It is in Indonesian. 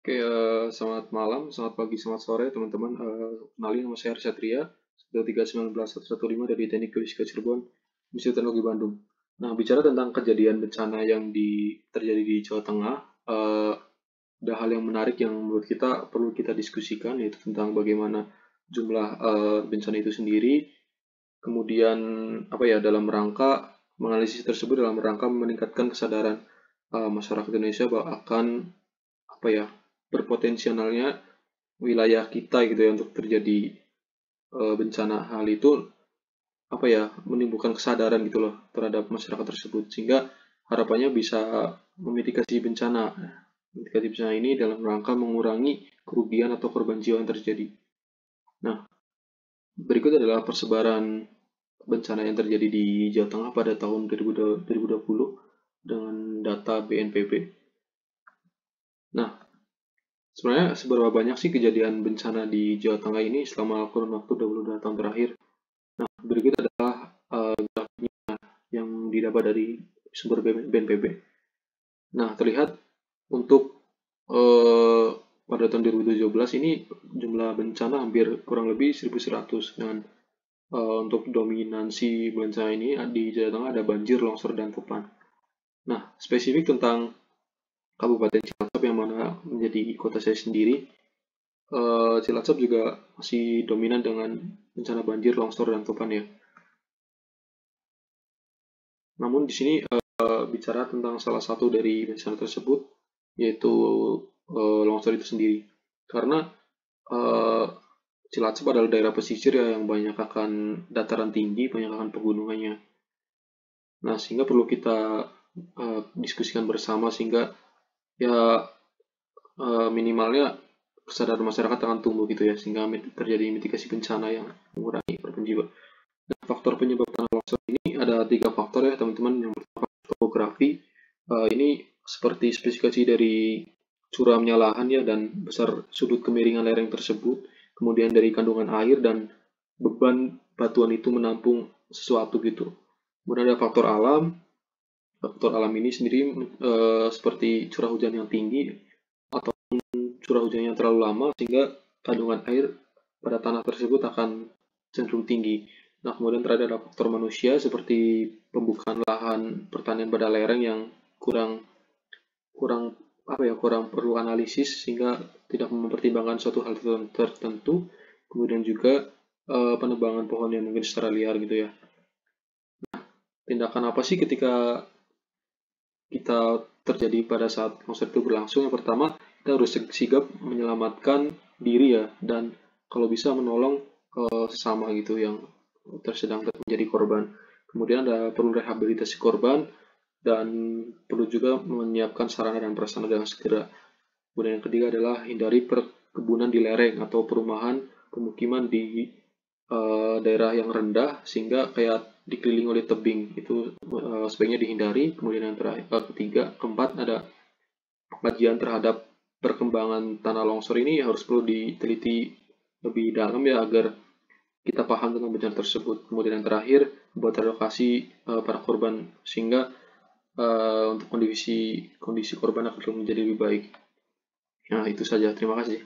Oke, selamat malam, selamat pagi, selamat sore teman-teman. Kenalin nama saya Satria, 1391115 dari Teknik Geofisika Cirebon, Institut Teknologi Bandung. Nah, bicara tentang kejadian bencana yang terjadi di Jawa Tengah, ada hal yang menarik yang menurut kita perlu kita diskusikan, yaitu tentang bagaimana jumlah bencana itu sendiri, kemudian apa ya, dalam rangka menganalisis tersebut dalam rangka meningkatkan kesadaran masyarakat Indonesia bahwa akan apa ya, berpotensialnya wilayah kita gitu ya untuk terjadi bencana. Hal itu apa ya, menimbulkan kesadaran gitu loh terhadap masyarakat tersebut, sehingga harapannya bisa memitigasi bencana. Mitigasi bencana ini dalam rangka mengurangi kerugian atau korban jiwa yang terjadi. Nah, berikut adalah persebaran bencana yang terjadi di Jawa Tengah pada tahun 2020 dengan data BNPB. Nah, sebenarnya seberapa banyak sih kejadian bencana di Jawa Tengah ini selama kurun waktu 22 tahun terakhir? Nah, berikut adalah grafiknya yang didapat dari sumber BNPB. Nah, terlihat untuk pada tahun 2017 ini jumlah bencana hampir kurang lebih 1.100, dan untuk dominasi bencana ini di Jawa Tengah ada banjir, longsor, dan tupan. Nah, spesifik tentang Kabupaten Cilacap yang mana menjadi kota saya sendiri, Cilacap juga masih dominan dengan bencana banjir, longsor, dan tupan ya. Namun di sini bicara tentang salah satu dari bencana tersebut, yaitu longsor itu sendiri. Karena uh, Cilacap adalah daerah pesisir ya, yang banyak akan dataran tinggi, banyak akan pegunungannya. Nah, sehingga perlu kita diskusikan bersama sehingga ya minimalnya kesadaran masyarakat akan tumbuh gitu ya, sehingga terjadi mitigasi bencana yang mengurangi korban jiwa. Nah, faktor penyebab tanah longsor ini ada 3 faktor ya teman-teman. Yang pertama topografi, ini seperti spesifikasi dari curamnya lahan ya dan besar sudut kemiringan lereng tersebut, kemudian dari kandungan air dan beban batuan itu menampung sesuatu gitu. Kemudian ada faktor alam. Faktor alam ini sendiri seperti curah hujan yang tinggi atau curah hujan yang terlalu lama sehingga kandungan air pada tanah tersebut akan cenderung tinggi. Nah, kemudian terakhir ada faktor manusia seperti pembukaan lahan pertanian pada lereng yang kurang kurang kurang perlu analisis sehingga tidak mempertimbangkan suatu hal tertentu. Kemudian juga penebangan pohon yang mungkin secara liar gitu ya. Tindakan apa sih ketika kita terjadi pada saat konser itu berlangsung? Yang pertama, kita harus sigap menyelamatkan diri ya, dan kalau bisa menolong sesama gitu yang sedang menjadi korban. Kemudian ada perlu rehabilitasi korban dan perlu juga menyiapkan sarana dan prasarana dengan segera. Kemudian yang ketiga adalah hindari perkebunan di lereng atau perumahan pemukiman di daerah yang rendah sehingga kayak dikelilingi oleh tebing, itu sebaiknya dihindari. Kemudian yang terakhir, ketiga, keempat ada kajian terhadap perkembangan tanah longsor ini harus perlu diteliti lebih dalam ya agar kita paham tentang bencana tersebut. Kemudian yang terakhir, buat relokasi para korban sehingga untuk kondisi korban akan menjadi lebih baik. Nah, itu saja. Terima kasih.